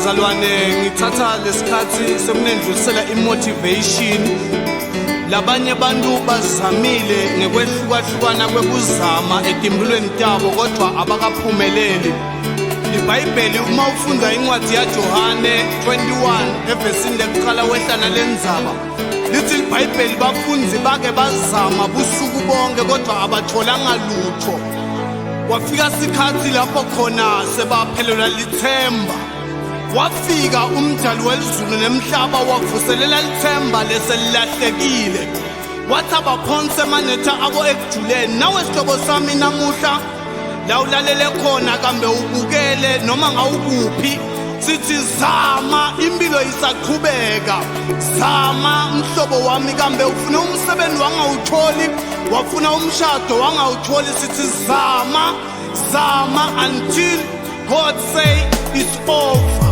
bazalwane ngithatha lesikhathi sokunendlulisela imotivation. Labanye abantu bazamile ngekwehlukahlukana kwekuzama etimpilweni tabo kodwa abakaphumeleli. iBhayibheli uma ufunda incwadi yaJohane 21 evesini lokuqala wehlana lendzaba lithi iBhayibheli bafunzi bake bazama busuku bonke kodwa abatholanga lutho. Wafika isikhathi lapho khona sebaphelelwa lithemba. Wafika umdali welizulu nemhlaba wavuselela lithemba leselilahlekile. Wathi abaphonse emanetha abo ekujuleni, nawe sihlobo sami namuhla la ulalele khona kambe ubukele noma ngawukuphi, sithi zama, impilo isaqhubeka. Zama mhlobo wami, kambe ufuna umsebenzi wangawutholi, wafuna umshado wangawutholi, sithi zama until God say it's over.